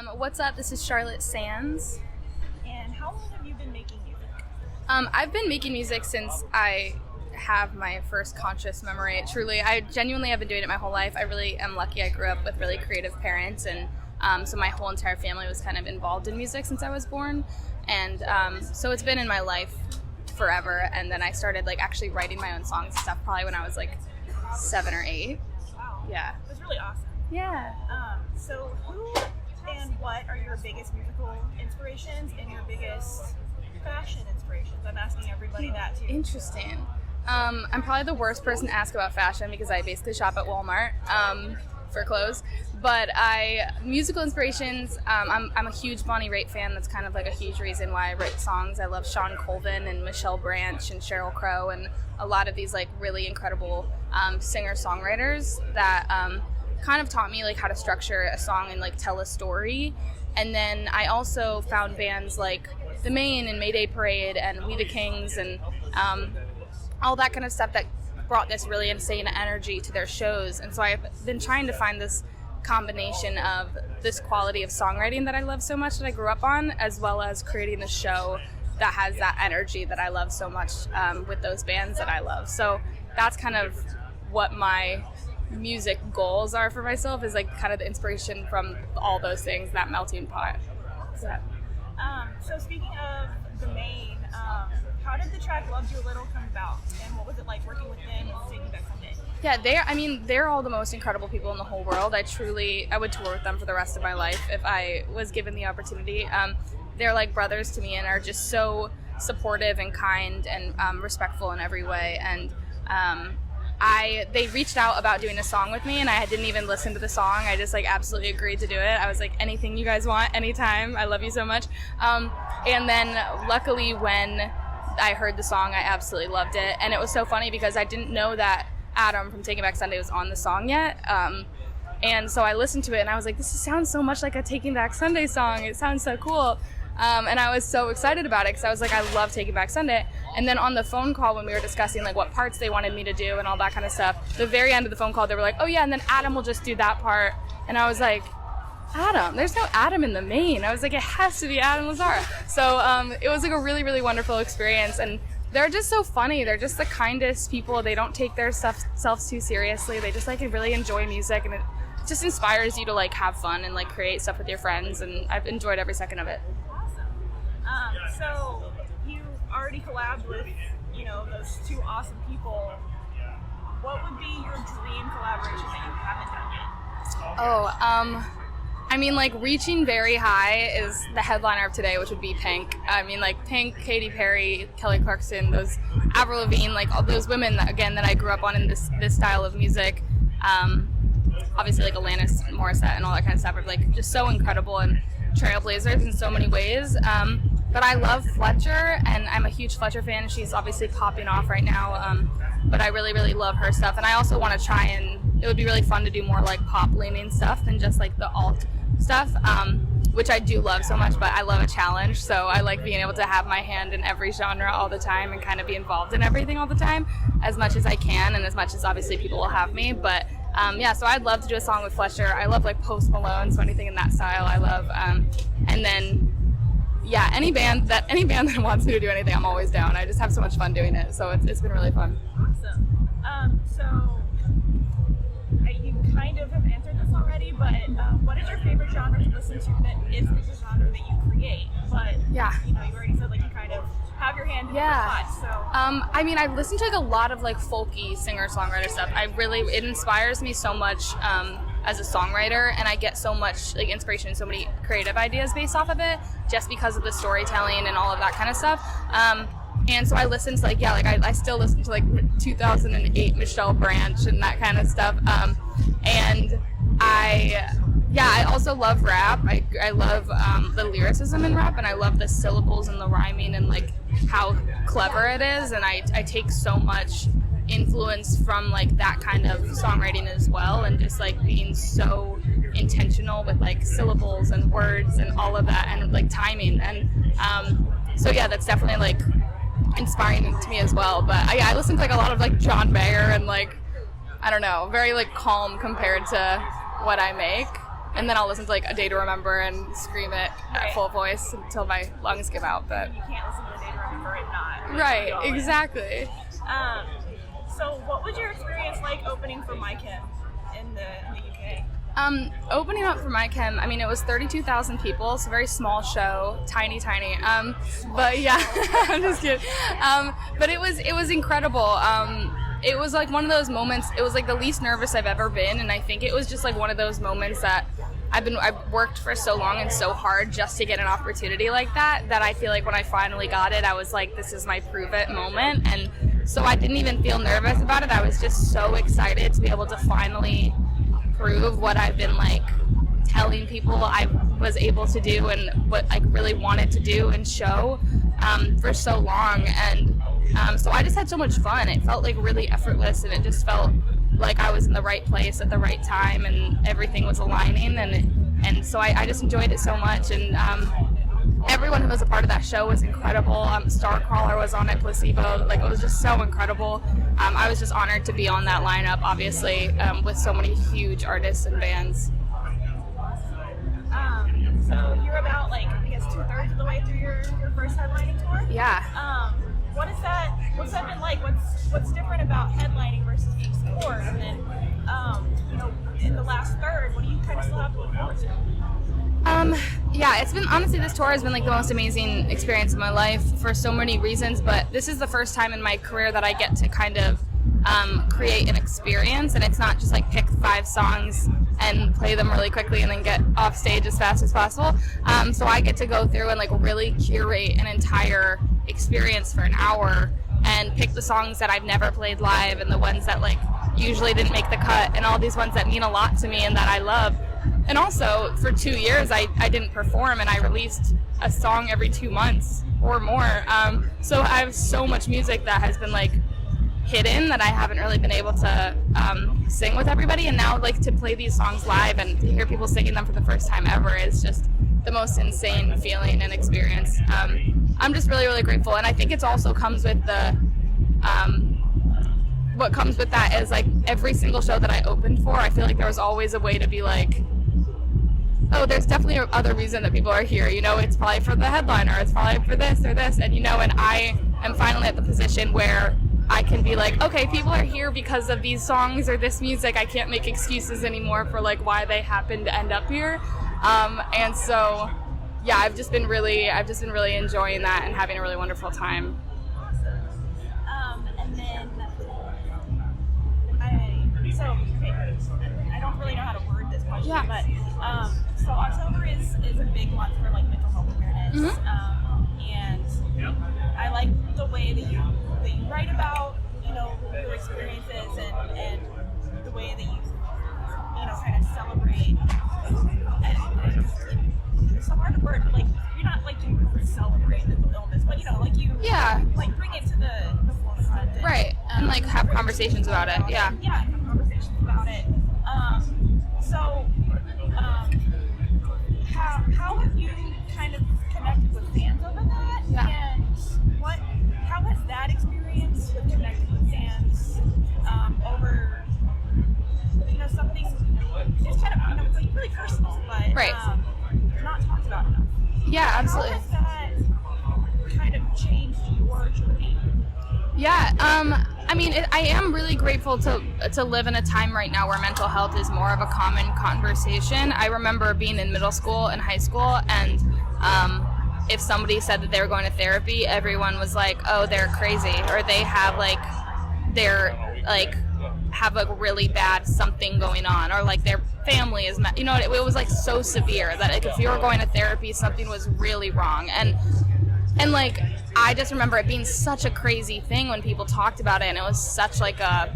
What's up? This is Charlotte Sands. And how long have you been making music? I've been making music since I have my first conscious memory. Truly, I genuinely have been doing it my whole life. I really am lucky. I grew up with really creative parents, and so my whole entire family was kind of involved in music since I was born. And so it's been in my life forever. And then I started actually writing my own songs and stuff probably when I was 7 or 8. Wow. Yeah. That's really awesome. Yeah. So who and what are your biggest musical inspirations and your biggest fashion inspirations? I'm asking everybody that too. Interesting. I'm probably the worst person to ask about fashion because I basically shop at Walmart for clothes. But musical inspirations, I'm a huge Bonnie Raitt fan. That's kind of a huge reason why I write songs. I love Sean Colvin and Michelle Branch and Sheryl Crow and a lot of these really incredible singer-songwriters that kind of taught me how to structure a song and tell a story. And then I also found bands like The Maine and Mayday Parade and We the Kings and all that kind of stuff that brought this really insane energy to their shows. And so I've been trying to find this combination of this quality of songwriting that I love so much that I grew up on, as well as creating the show that has that energy that I love so much with those bands that I love. So that's kind of what my music goals are for myself, is kind of the inspiration from all those things, that melting pot. Yeah. So speaking of The Maine, how did the track Loved You a Little come about, and what was it like working with them and singing that someday? Yeah, they're all the most incredible people in the whole world. I would tour with them for the rest of my life if I was given the opportunity. They're like brothers to me and are just so supportive and kind and respectful in every way. And they reached out about doing a song with me, and I didn't even listen to the song. I just absolutely agreed to do it. I was like, anything you guys want, anytime. I love you so much. And then luckily when I heard the song, I absolutely loved it. And it was so funny because I didn't know that Adam from Taking Back Sunday was on the song yet. And so I listened to it and I was like, this sounds so much like a Taking Back Sunday song. It sounds so cool. And I was so excited about it because I was like, I love Taking Back Sunday. And then on the phone call when we were discussing what parts they wanted me to do and all that kind of stuff, the very end of the phone call, they were like, oh yeah, and then Adam will just do that part. And I was like, Adam? There's no Adam in The Maine. I was like, it has to be Adam Lazara. So it was a really, really wonderful experience. And they're just so funny. They're just the kindest people. They don't take their selves too seriously. They just really enjoy music, and it just inspires you to have fun and create stuff with your friends. And I've enjoyed every second of it. Awesome. So you already collabed with, those two awesome people. What would be your dream collaboration that you haven't done yet? Reaching very high is the headliner of today, which would be Pink. Pink, Katy Perry, Kelly Clarkson, those Avril Lavigne, all those women that I grew up on in this style of music. Obviously, Alanis Morissette and all that kind of stuff are just so incredible and trailblazers in so many ways. But I love Fletcher, and I'm a huge Fletcher fan. She's obviously popping off right now, but I really, really love her stuff. And I also want to try it would be really fun to do more pop-leaning stuff than just the alt stuff, which I do love so much, but I love a challenge. So I like being able to have my hand in every genre all the time and kind of be involved in everything all the time as much as I can, and as much as obviously people will have me. But so I'd love to do a song with Fletcher. I love Post Malone, so anything in that style I love. And then any band that wants me to do anything, I'm always down. I just have so much fun doing it, so it's been really fun. Awesome. So you kind of have answered this already, but what is your favorite genre to listen to that isn't the genre that you create? But you already said you kind of have your hand in the pot. So I listen to a lot of folky singer-songwriter stuff. It inspires me so much as a songwriter, and I get so much inspiration and so many creative ideas based off of it, just because of the storytelling and all of that kind of stuff. And so I listen to I still listen to 2008 Michelle Branch and that kind of stuff. And I also love rap. I love the lyricism in rap, and I love the syllables and the rhyming and how clever it is. And I take so much influence from that kind of songwriting as well, and just being so intentional with syllables and words and all of that, and timing. And so that's definitely inspiring to me as well. But I listen to a lot of John Mayer and I don't know, very calm compared to what I make. and then I'll listen to like A Day to Remember and scream it at full voice until my lungs give out. But you can't listen to A Day to Remember and not. Right, exactly. So what was your experience like opening for My Chem in the UK? Opening up for My Chem, I mean, it was 32,000 people. It's a very small show, tiny. But yeah, I'm just kidding. But it was incredible. It was like one of those moments. It was like the least nervous I've ever been, and I think it was just like one of those moments that I've worked for so long and so hard just to get an opportunity like that I feel like when I finally got it, I was like, this is my prove it moment. And so I didn't even feel nervous about it. I was just so excited to be able to finally prove what I've been like telling people I was able to do and what I really wanted to do and show for so long. And so I just had so much fun. It felt like really effortless, and it just felt like I was in the right place at the right time, and everything was aligning, and so I just enjoyed it so much. And everyone who was a part of that show was incredible. Starcrawler was on it, Placebo, like it was just so incredible. I was just honored to be on that lineup, obviously, with so many huge artists and bands. So you're about like, I guess 2/3 of the way through your first headlining tour? Yeah. What's that been like? What's different about headlining versus being support? And then, in the last third, what do you kind of still have to look forward to? Yeah, it's been, honestly, this tour has been like the most amazing experience of my life for so many reasons, but this is the first time in my career that I get to kind of create an experience, and it's not just like pick 5 songs and play them really quickly and then get off stage as fast as possible. So I get to go through and like really curate an entire experience for an hour and pick the songs that I've never played live and the ones that like usually didn't make the cut, and all these ones that mean a lot to me and that I love. And also, for 2 years, I didn't perform, and I released a song every 2 months or more. So I have so much music that has been like hidden that I haven't really been able to sing with everybody. And now, like, to play these songs live and to hear people singing them for the first time ever is just the most insane feeling and experience. I'm just really, really grateful. And I think it's also comes with the what comes with that is like every single show that I opened for, I feel like there was always a way to be like, oh, there's definitely other reason that people are here. You know, it's probably for the headliner, it's probably for this or this. And, you know, and I am finally at the position where I can be like, okay, people are here because of these songs or this music. I can't make excuses anymore for like why they happen to end up here. And so, yeah, I've just been really enjoying that and having a really wonderful time. And then I don't really know how to word this question, but so October is a big month for like mental health awareness, and I like the way that you write about your experiences and the way that you kind of celebrate. And it's so hard to word, but like you're not like you celebrate mental illness, but like you like bring it to the forefront, and like have conversations about it. Have conversations about it. How have you kind of connected with fans over that? And how has that experience with connecting with fans over something it's kind of it's like really personal, but not talked about enough. Yeah, absolutely. How has that kind of changed your journey? Yeah, I mean, I am really grateful to live in a time right now where mental health is more of a common conversation. I remember being in middle school and high school, and if somebody said that they were going to therapy, everyone was like, oh, they're crazy, or they have have a really bad something going on, or like their family is, it was like so severe that like if you were going to therapy, something was really wrong. And like, I just remember it being such a crazy thing when people talked about it, and it was such like a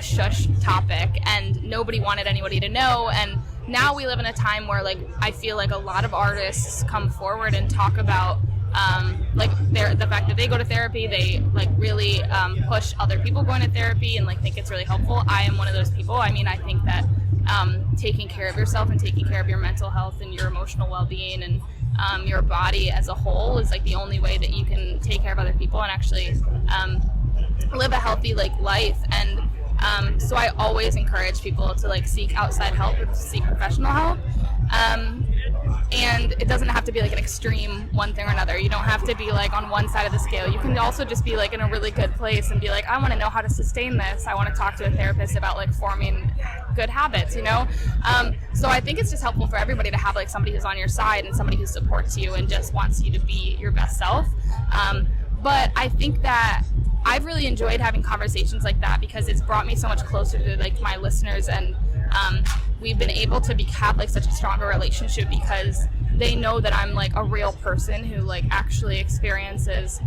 shush topic, and nobody wanted anybody to know. And now we live in a time where like I feel like a lot of artists come forward and talk about the fact that they go to therapy. They like really push other people going to therapy and like think it's really helpful. I am one of those people. I mean, I think that taking care of yourself and taking care of your mental health and your emotional well-being and your body as a whole is like the only way that you can take care of other people and actually live a healthy like life. And So I always encourage people to like seek outside help and seek professional help. And it doesn't have to be like an extreme one thing or another. You don't have to be like on one side of the scale. You can also just be like in a really good place and be like, I want to know how to sustain this. I want to talk to a therapist about like forming good habits, you know? So I think it's just helpful for everybody to have like somebody who's on your side and somebody who supports you and just wants you to be your best self. But I think that I've really enjoyed having conversations like that because it's brought me so much closer to like my listeners, and we've been able to have like such a stronger relationship because they know that I'm like a real person who like actually experiences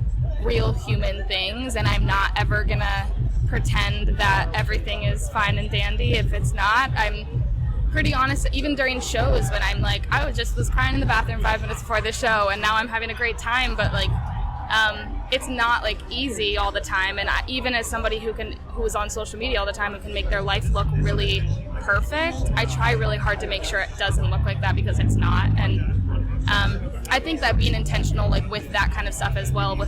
real human things, and I'm not ever gonna pretend that everything is fine and dandy if it's not. I'm pretty honest, even during shows when I'm like, I was crying in the bathroom 5 minutes before the show and now I'm having a great time, but like it's not like easy all the time. And even as somebody who's on social media all the time, who can make their life look really perfect, I try really hard to make sure it doesn't look like that because it's not. And I think that being intentional like with that kind of stuff as well,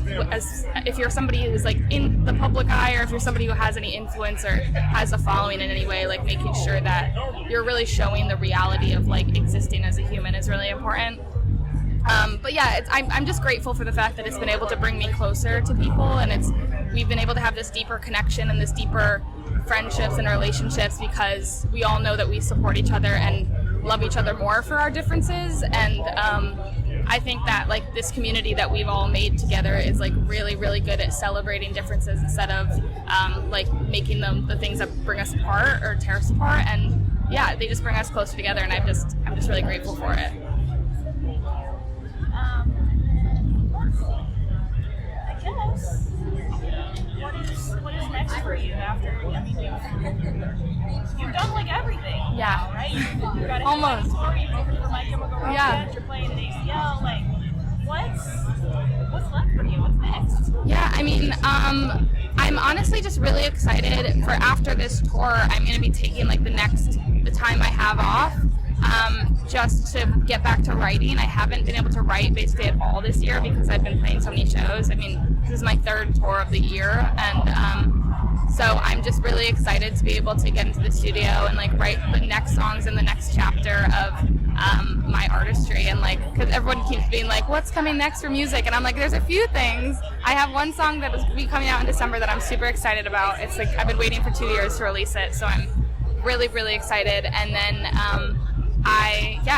if you're somebody who's like in the public eye, or if you're somebody who has any influence or has a following in any way, like making sure that you're really showing the reality of like existing as a human is really important. But yeah, I'm just grateful for the fact that it's been able to bring me closer to people, and we've been able to have this deeper connection and this deeper friendships and relationships because we all know that we support each other and love each other more for our differences. And I think that like this community that we've all made together is like really, really good at celebrating differences instead of like making them the things that bring us apart or tear us apart. And yeah, they just bring us closer together, and I'm just really grateful for it. What is next for you after? I mean, you've done like everything. Yeah. Now, right? You've got a almost. Tour, you've opened for My Chemical Romance. Yeah. You're playing at ACL. Like, what's left for you? What's next? Yeah, I mean, I'm honestly just really excited for after this tour. I'm going to be taking like the time I have off. Just to get back to writing. I haven't been able to write basically at all this year because I've been playing so many shows. I mean, this is my third tour of the year, and so I'm just really excited to be able to get into the studio and like write the next songs in the next chapter of my artistry. And like, because everyone keeps being like, what's coming next for music? And I'm like, there's a few things. I have one song that is going to be coming out in December that I'm super excited about. It's like I've been waiting for 2 years to release it, so I'm really, really excited. And then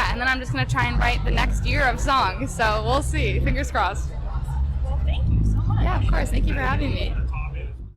and then I'm just going to try and write the next year of songs. So we'll see. Fingers crossed. Well, thank you so much. Yeah, of course. Thank you for having me.